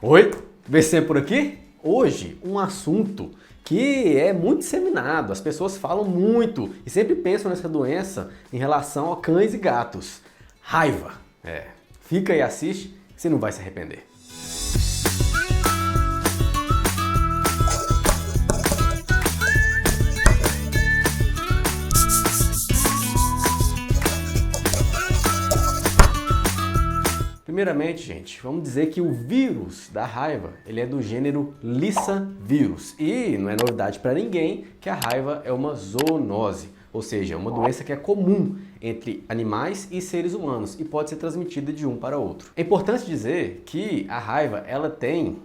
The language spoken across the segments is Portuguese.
Oi, VC por aqui? Hoje, um assunto que é muito disseminado, as pessoas falam muito e sempre pensam nessa doença em relação a cães e gatos. Raiva. Fica e assiste, você não vai se arrepender. Primeiramente, gente, vamos dizer que o vírus da raiva, ele é do gênero Lissa vírus. E não é novidade para ninguém que a raiva é uma zoonose, ou seja, uma doença que é comum entre animais e seres humanos e pode ser transmitida de um para outro. É importante dizer que a raiva, ela tem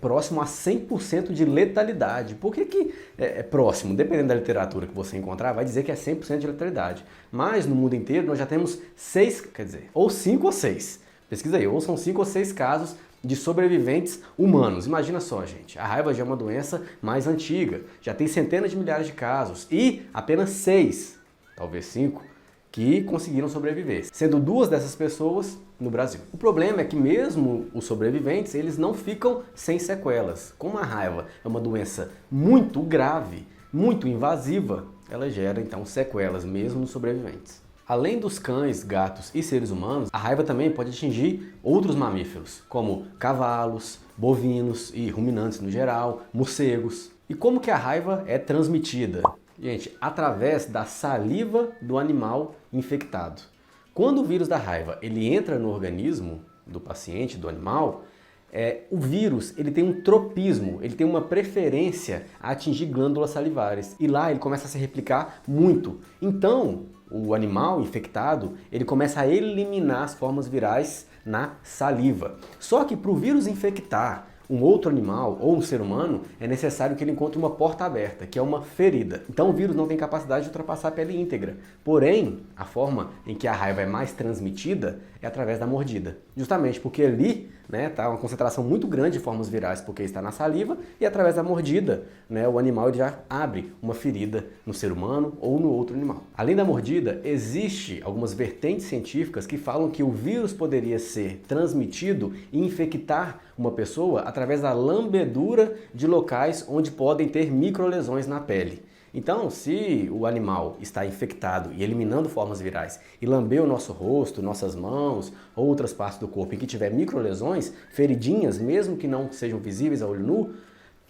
próximo a 100% de letalidade. Por que é próximo? Dependendo da literatura que você encontrar, vai dizer que é 100% de letalidade. Mas no mundo inteiro nós já temos 6, ou 5 ou 6. Pesquisa aí, ou são 5 ou 6 casos de sobreviventes humanos. Imagina só, gente, a raiva já é uma doença mais antiga, já tem centenas de milhares de casos e apenas 6, talvez 5, que conseguiram sobreviver, sendo 2 dessas pessoas no Brasil. O problema é que mesmo os sobreviventes, eles não ficam sem sequelas. Como a raiva é uma doença muito grave, muito invasiva, ela gera então sequelas mesmo nos sobreviventes. Além dos cães, gatos e seres humanos, a raiva também pode atingir outros mamíferos, como cavalos, bovinos e ruminantes no geral, morcegos. E como que a raiva é transmitida? Gente, através da saliva do animal infectado. Quando o vírus da raiva ele entra no organismo do paciente, do animal, o vírus ele tem um tropismo, ele tem uma preferência a atingir glândulas salivares. E lá ele começa a se replicar muito. Então, o animal infectado, ele começa a eliminar as formas virais na saliva. Só que para o vírus infectar um outro animal ou um ser humano, é necessário que ele encontre uma porta aberta, que é uma ferida. Então o vírus não tem capacidade de ultrapassar a pele íntegra. Porém, a forma em que a raiva é mais transmitida é através da mordida. Justamente porque ali tá uma concentração muito grande de formas virais, porque está na saliva, e através da mordida, o animal ele já abre uma ferida no ser humano ou no outro animal. Além da mordida, existe algumas vertentes científicas que falam que o vírus poderia ser transmitido e infectar uma pessoa através da lambedura de locais onde podem ter microlesões na pele. Então, se o animal está infectado e eliminando formas virais e lambeu o nosso rosto, nossas mãos ou outras partes do corpo em que tiver microlesões, feridinhas, mesmo que não sejam visíveis a olho nu,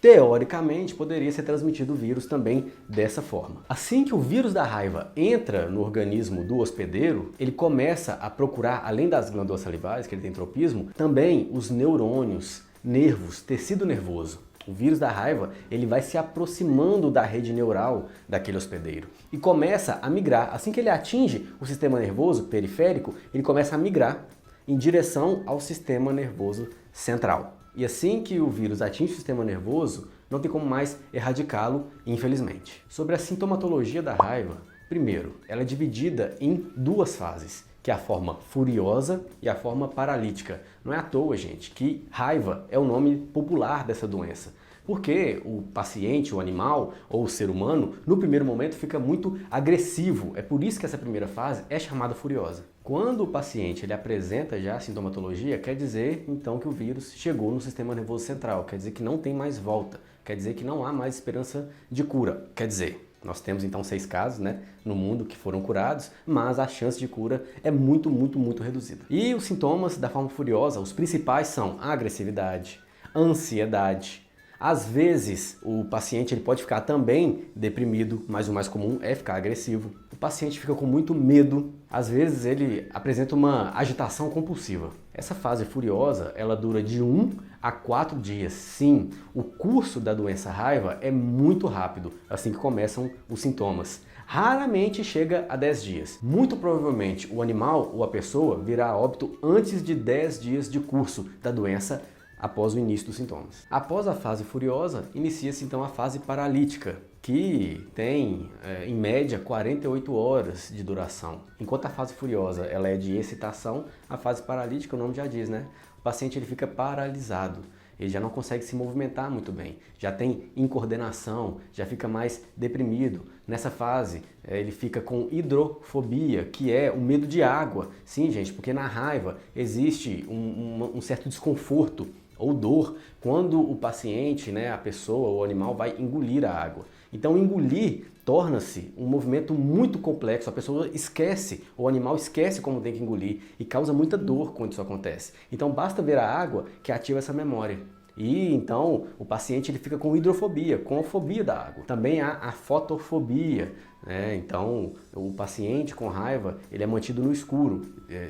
teoricamente poderia ser transmitido o vírus também dessa forma. Assim que o vírus da raiva entra no organismo do hospedeiro, ele começa a procurar, além das glândulas salivares, que ele tem tropismo, também os neurônios, nervos, tecido nervoso. O vírus da raiva ele vai se aproximando da rede neural daquele hospedeiro e começa a migrar. Assim que ele atinge o sistema nervoso periférico, ele começa a migrar em direção ao sistema nervoso central. E assim que o vírus atinge o sistema nervoso, não tem como mais erradicá-lo, infelizmente. Sobre a sintomatologia da raiva, primeiro, ela é dividida em 2 fases, que é a forma furiosa e a forma paralítica. Não é à toa, gente, que raiva é o nome popular dessa doença. Porque o paciente, o animal ou o ser humano, no primeiro momento fica muito agressivo. É por isso que essa primeira fase é chamada furiosa. Quando o paciente ele apresenta já a sintomatologia, quer dizer então que o vírus chegou no sistema nervoso central, quer dizer que não tem mais volta, quer dizer que não há mais esperança de cura. Quer dizer, nós temos então 6 casos no mundo que foram curados, mas a chance de cura é muito, muito, muito reduzida. E os sintomas da forma furiosa, os principais são a agressividade, a ansiedade. Às vezes o paciente ele pode ficar também deprimido, mas o mais comum é ficar agressivo. O paciente fica com muito medo, às vezes ele apresenta uma agitação compulsiva. Essa fase furiosa, ela dura de 1 a 4 dias. Sim, o curso da doença raiva é muito rápido, assim que começam os sintomas. Raramente chega a 10 dias. Muito provavelmente o animal ou a pessoa virá a óbito antes de 10 dias de curso da doença após o início dos sintomas. Após a fase furiosa, inicia-se então a fase paralítica, que tem, em média, 48 horas de duração. Enquanto a fase furiosa ela é de excitação, a fase paralítica, o nome já diz, O paciente ele fica paralisado. Ele já não consegue se movimentar muito bem, já tem incoordenação, já fica mais deprimido. Nessa fase, ele fica com hidrofobia, que é o medo de água. Sim, gente, porque na raiva existe um certo desconforto ou dor quando o paciente, né, a pessoa ou o animal vai engolir a água. Então engolir torna-se um movimento muito complexo, a pessoa esquece, o animal esquece como tem que engolir e causa muita dor quando isso acontece. Então basta ver a água que ativa essa memória. E então o paciente ele fica com hidrofobia, com a fobia da água. Também há a fotofobia, né? Então o paciente com raiva ele é mantido no escuro,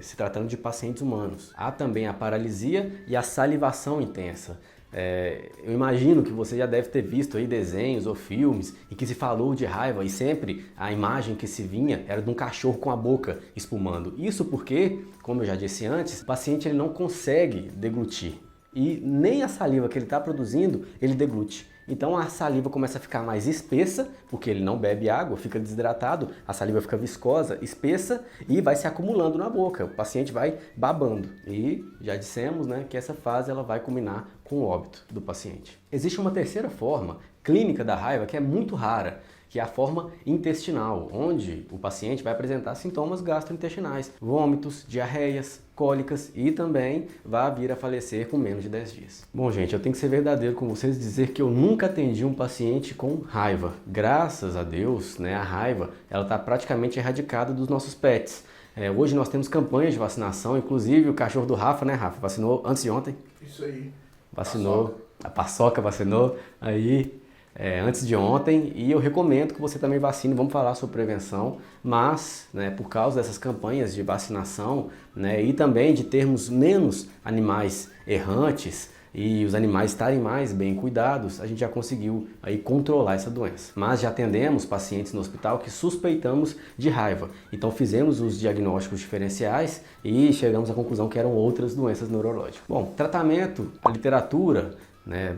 se tratando de pacientes humanos. Há também a paralisia e a salivação intensa. Eu imagino que você já deve ter visto aí desenhos ou filmes em que se falou de raiva e sempre a imagem que se vinha era de um cachorro com a boca espumando. Isso porque, como eu já disse antes, o paciente ele não consegue deglutir e nem a saliva que ele está produzindo ele deglute. Então a saliva começa a ficar mais espessa, porque ele não bebe água, fica desidratado, a saliva fica viscosa, espessa e vai se acumulando na boca. O paciente vai babando. E já dissemos, né, que essa fase ela vai culminar com o óbito do paciente. Existe uma terceira forma clínica da raiva que é muito rara, que é a forma intestinal, onde o paciente vai apresentar sintomas gastrointestinais, vômitos, diarreias, cólicas e também vai vir a falecer com menos de 10 dias. Bom, gente, eu tenho que ser verdadeiro com vocês e dizer que eu nunca atendi um paciente com raiva. Graças a Deus, né, a raiva ela está praticamente erradicada dos nossos pets. Hoje nós temos campanhas de vacinação, inclusive o cachorro do Rafa, né, Rafa? Vacinou antes de ontem? Isso aí. Vacinou, Paçoca. a Paçoca vacinou, aí... antes de ontem, e eu recomendo que você também vacine. Vamos falar sobre prevenção, mas né, por causa dessas campanhas de vacinação, né, e também de termos menos animais errantes e os animais estarem mais bem cuidados, a gente já conseguiu aí controlar essa doença. Mas já atendemos pacientes no hospital que suspeitamos de raiva, então fizemos os diagnósticos diferenciais e chegamos à conclusão que eram outras doenças neurológicas. Bom, tratamento, a literatura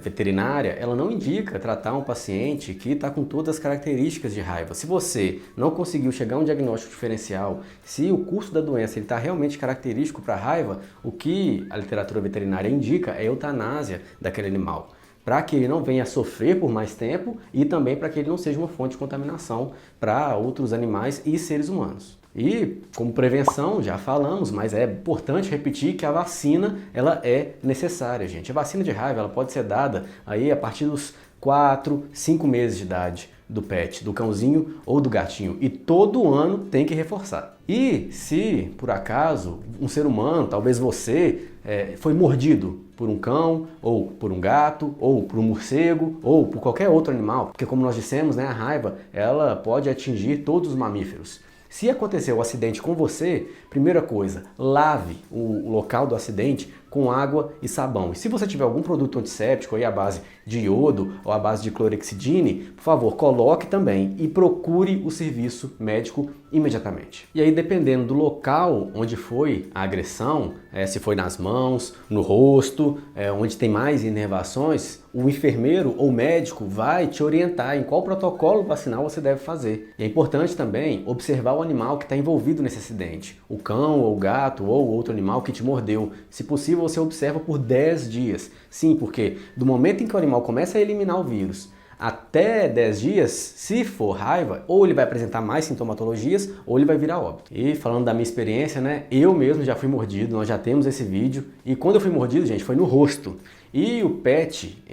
veterinária, ela não indica tratar um paciente que está com todas as características de raiva. Se você não conseguiu chegar a um diagnóstico diferencial, se o curso da doença está realmente característico para raiva, o que a literatura veterinária indica é a eutanásia daquele animal, para que ele não venha a sofrer por mais tempo e também para que ele não seja uma fonte de contaminação para outros animais e seres humanos. E como prevenção, já falamos, mas é importante repetir que a vacina ela é necessária, gente. A vacina de raiva ela pode ser dada aí a partir dos 4, 5 meses de idade do pet, do cãozinho ou do gatinho. E todo ano tem que reforçar. E se, por acaso, um ser humano, talvez você, foi mordido por um cão, ou por um gato, ou por um morcego, ou por qualquer outro animal, porque como nós dissemos, né, a raiva ela pode atingir todos os mamíferos. Se aconteceu o acidente com você, primeira coisa, lave o local do acidente com água e sabão. E se você tiver algum produto antisséptico aí à base de iodo ou à base de clorexidine, por favor, coloque também e procure o serviço médico imediatamente. E aí, dependendo do local onde foi a agressão, se foi nas mãos, no rosto, onde tem mais inervações, o enfermeiro ou médico vai te orientar em qual protocolo vacinal você deve fazer. E é importante também observar o animal que está envolvido nesse acidente, o cão ou o gato ou outro animal que te mordeu. Se possível, você observa por 10 dias. Sim, porque do momento em que o animal começa a eliminar o vírus até 10 dias, se for raiva, ou ele vai apresentar mais sintomatologias, ou ele vai virar óbito. E falando da minha experiência, né, eu mesmo já fui mordido, nós já temos esse vídeo, e quando eu fui mordido, gente, foi no rosto. E o pet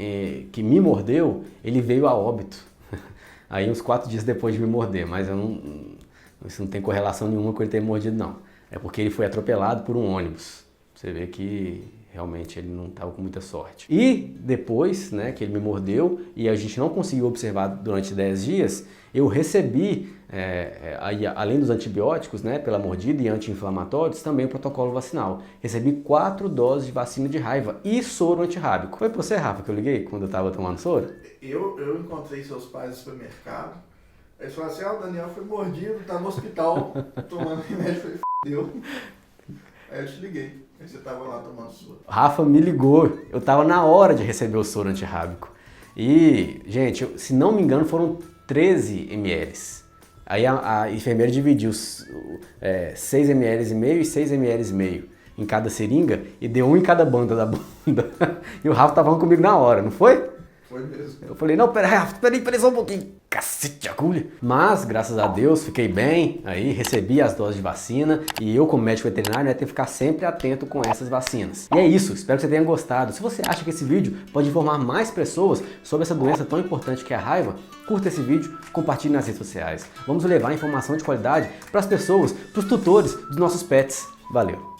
que me mordeu, ele veio a óbito. Aí uns 4 dias depois de me morder, mas isso não tem correlação nenhuma com ele ter mordido, não. É porque ele foi atropelado por um ônibus. Você vê que realmente ele não estava com muita sorte. E depois, né, que ele me mordeu e a gente não conseguiu observar durante 10 dias, eu recebi, além dos antibióticos, né, pela mordida e anti-inflamatórios, também o protocolo vacinal. Recebi 4 doses de vacina de raiva e soro antirrábico. Foi pra você, Rafa, que eu liguei quando eu estava tomando soro? Eu encontrei seus pais no supermercado. Eles falaram assim, o Daniel foi mordido, tá no hospital tomando remédio. Eu falei, deu. Aí eu te liguei. Aí você tava lá tomando soro. Rafa me ligou, eu tava na hora de receber o soro antirrábico. E, gente, se não me engano, foram 13 ml. Aí a enfermeira dividiu 6 ml e meio e 6 ml e meio em cada seringa e deu um em cada banda da bunda. E o Rafa tava falando comigo na hora, não foi? Foi mesmo. Eu falei, não, peraí só um pouquinho. Cacete de agulha. Mas, graças a Deus, fiquei bem, aí recebi as doses de vacina e eu, como médico veterinário, tenho que ficar sempre atento com essas vacinas. E é isso, espero que você tenha gostado. Se você acha que esse vídeo pode informar mais pessoas sobre essa doença tão importante que é a raiva, curta esse vídeo, compartilhe nas redes sociais. Vamos levar informação de qualidade para as pessoas, para os tutores dos nossos pets. Valeu!